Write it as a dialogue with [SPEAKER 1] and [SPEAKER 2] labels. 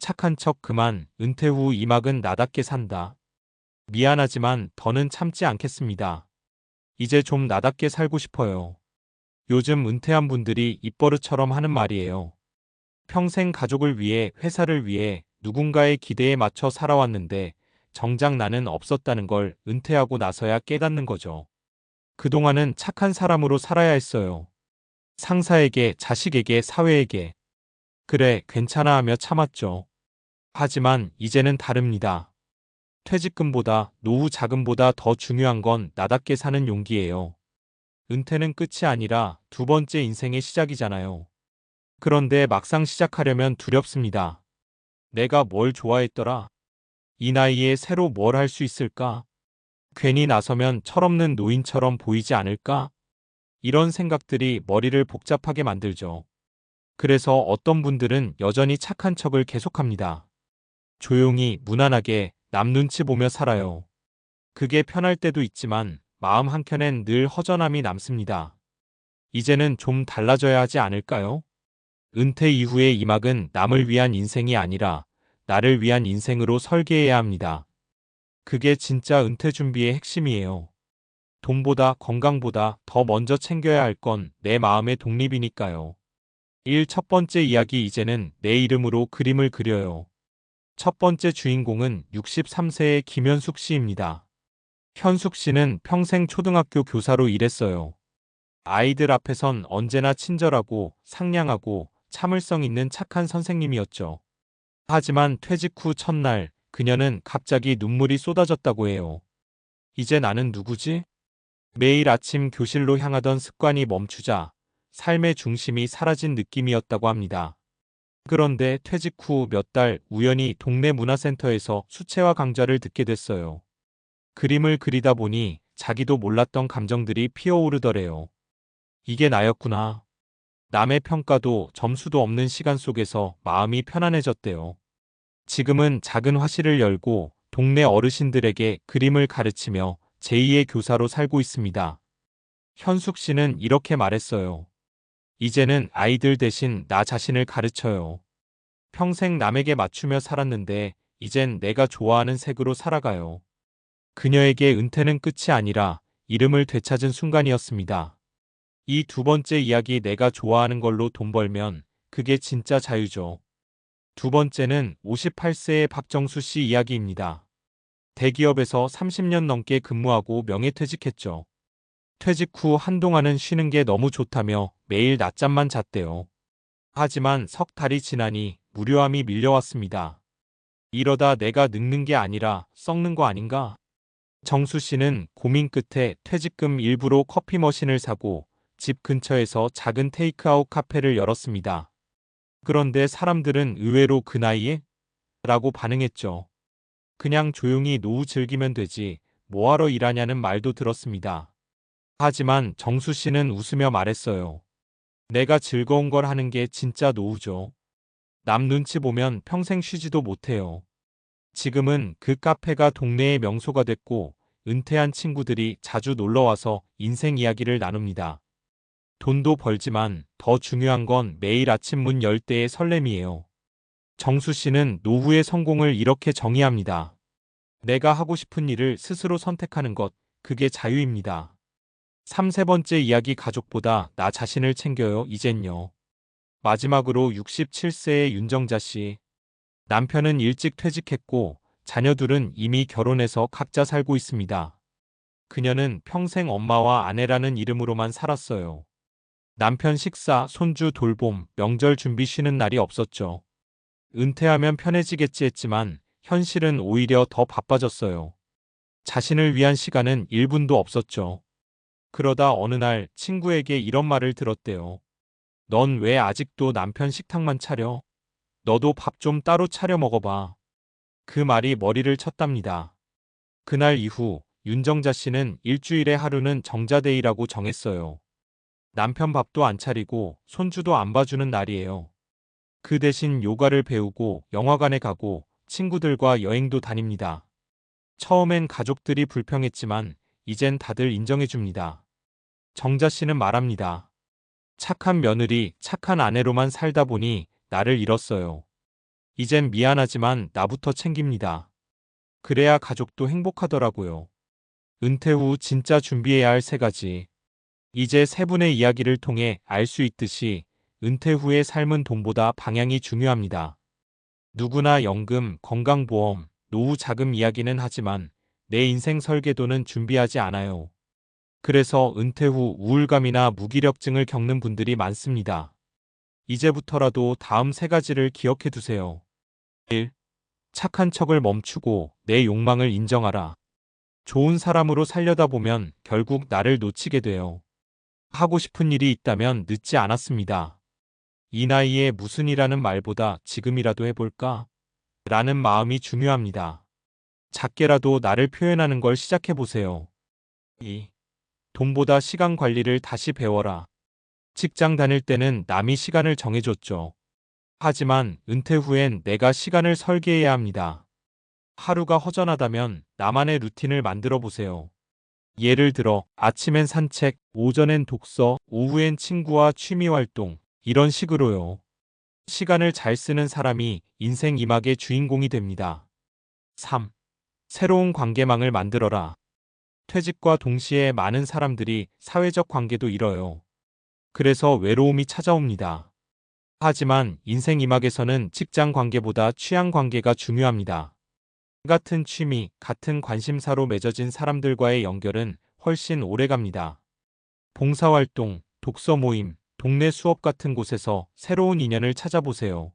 [SPEAKER 1] 착한 척 그만. 은퇴 후 이막은 나답게 산다. 미안하지만 더는 참지 않겠습니다. 이제 좀 나답게 살고 싶어요. 요즘 은퇴한 분들이 입버릇처럼 하는 말이에요. 평생 가족을 위해, 회사를 위해, 누군가의 기대에 맞춰 살아왔는데 정작 나는 없었다는 걸 은퇴하고 나서야 깨닫는 거죠. 그동안은 착한 사람으로 살아야 했어요. 상사에게, 자식에게, 사회에게. 그래, 괜찮아 하며 참았죠. 하지만 이제는 다릅니다. 퇴직금보다, 노후 자금보다 더 중요한 건 나답게 사는 용기예요. 은퇴는 끝이 아니라 두 번째 인생의 시작이잖아요. 그런데 막상 시작하려면 두렵습니다. 내가 뭘 좋아했더라? 이 나이에 새로 뭘 할 수 있을까? 괜히 나서면 철없는 노인처럼 보이지 않을까? 이런 생각들이 머리를 복잡하게 만들죠. 그래서 어떤 분들은 여전히 착한 척을 계속합니다. 조용히, 무난하게, 남 눈치 보며 살아요. 그게 편할 때도 있지만 마음 한켠엔 늘 허전함이 남습니다. 이제는 좀 달라져야 하지 않을까요? 은퇴 이후의 이막은 남을 위한 인생이 아니라 나를 위한 인생으로 설계해야 합니다. 그게 진짜 은퇴 준비의 핵심이에요. 돈보다 건강보다 더 먼저 챙겨야 할 건 내 마음의 독립이니까요. 첫 번째 이야기 이제는 내 이름으로 그림을 그려요. 첫 번째 주인공은 63세의 김현숙 씨입니다. 현숙 씨는 평생 초등학교 교사로 일했어요. 아이들 앞에선 언제나 친절하고 상냥하고 참을성 있는 착한 선생님이었죠. 하지만 퇴직 후 첫날 그녀는 갑자기 눈물이 쏟아졌다고 해요. 이제 나는 누구지? 매일 아침 교실로 향하던 습관이 멈추자 삶의 중심이 사라진 느낌이었다고 합니다. 그런데 퇴직 후 몇 달 우연히 동네 문화센터에서 수채화 강좌를 듣게 됐어요. 그림을 그리다 보니 자기도 몰랐던 감정들이 피어오르더래요. 이게 나였구나. 남의 평가도 점수도 없는 시간 속에서 마음이 편안해졌대요. 지금은 작은 화실을 열고 동네 어르신들에게 그림을 가르치며 제2의 교사로 살고 있습니다. 현숙 씨는 이렇게 말했어요. 이제는 아이들 대신 나 자신을 가르쳐요. 평생 남에게 맞추며 살았는데 이젠 내가 좋아하는 색으로 살아가요. 그녀에게 은퇴는 끝이 아니라 이름을 되찾은 순간이었습니다. 이 두 번째 이야기 내가 좋아하는 걸로 돈 벌면 그게 진짜 자유죠. 두 번째는 58세의 박정수 씨 이야기입니다. 대기업에서 30년 넘게 근무하고 명예퇴직했죠. 퇴직 후 한동안은 쉬는 게 너무 좋다며 매일 낮잠만 잤대요. 하지만 석 달이 지나니 무료함이 밀려왔습니다. 이러다 내가 늙는 게 아니라 썩는 거 아닌가? 정수 씨는 고민 끝에 퇴직금 일부로 커피 머신을 사고 집 근처에서 작은 테이크아웃 카페를 열었습니다. 그런데 사람들은 의외로 그 나이에? 라고 반응했죠. 그냥 조용히 노후 즐기면 되지 뭐하러 일하냐는 말도 들었습니다. 하지만 정수 씨는 웃으며 말했어요. 내가 즐거운 걸 하는 게 진짜 노후죠. 남 눈치 보면 평생 쉬지도 못해요. 지금은 그 카페가 동네의 명소가 됐고 은퇴한 친구들이 자주 놀러와서 인생 이야기를 나눕니다. 돈도 벌지만 더 중요한 건 매일 아침 문 열 때의 설렘이에요. 정수 씨는 노후의 성공을 이렇게 정의합니다. 내가 하고 싶은 일을 스스로 선택하는 것, 그게 자유입니다. 세 번째 이야기 가족보다 나 자신을 챙겨요, 이젠요. 마지막으로 67세의 윤정자 씨. 남편은 일찍 퇴직했고 자녀들은 이미 결혼해서 각자 살고 있습니다. 그녀는 평생 엄마와 아내라는 이름으로만 살았어요. 남편 식사, 손주 돌봄, 명절 준비 쉬는 날이 없었죠. 은퇴하면 편해지겠지 했지만 현실은 오히려 더 바빠졌어요. 자신을 위한 시간은 1분도 없었죠. 그러다 어느 날 친구에게 이런 말을 들었대요. 넌 왜 아직도 남편 식탁만 차려? 너도 밥 좀 따로 차려 먹어봐. 그 말이 머리를 쳤답니다. 그날 이후 윤정자 씨는 일주일에 하루는 정자데이라고 정했어요. 남편 밥도 안 차리고 손주도 안 봐주는 날이에요. 그 대신 요가를 배우고 영화관에 가고 친구들과 여행도 다닙니다. 처음엔 가족들이 불평했지만 이젠 다들 인정해줍니다. 정자 씨는 말합니다. 착한 며느리, 착한 아내로만 살다 보니 나를 잃었어요. 이젠 미안하지만 나부터 챙깁니다. 그래야 가족도 행복하더라고요. 은퇴 후 진짜 준비해야 할 3가지. 이제 3분의 이야기를 통해 알 수 있듯이 은퇴 후의 삶은 돈보다 방향이 중요합니다. 누구나 연금, 건강보험, 노후 자금 이야기는 하지만 내 인생 설계도는 준비하지 않아요. 그래서 은퇴 후 우울감이나 무기력증을 겪는 분들이 많습니다. 이제부터라도 다음 3가지를 기억해 두세요. 1. 착한 척을 멈추고 내 욕망을 인정하라. 좋은 사람으로 살려다 보면 결국 나를 놓치게 돼요. 하고 싶은 일이 있다면 늦지 않았습니다. 이 나이에 무슨 이라는 말보다 지금이라도 해볼까? 라는 마음이 중요합니다. 작게라도 나를 표현하는 걸 시작해보세요. 2. 돈보다 시간 관리를 다시 배워라. 직장 다닐 때는 남이 시간을 정해줬죠. 하지만 은퇴 후엔 내가 시간을 설계해야 합니다. 하루가 허전하다면 나만의 루틴을 만들어 보세요. 예를 들어 아침엔 산책, 오전엔 독서, 오후엔 친구와 취미 활동, 이런 식으로요. 시간을 잘 쓰는 사람이 인생 2막의 주인공이 됩니다. 3. 새로운 관계망을 만들어라. 퇴직과 동시에 많은 사람들이 사회적 관계도 잃어요. 그래서 외로움이 찾아옵니다. 하지만 인생 2막에서는 직장 관계보다 취향 관계가 중요합니다. 같은 취미, 같은 관심사로 맺어진 사람들과의 연결은 훨씬 오래갑니다. 봉사활동, 독서 모임, 동네 수업 같은 곳에서 새로운 인연을 찾아보세요.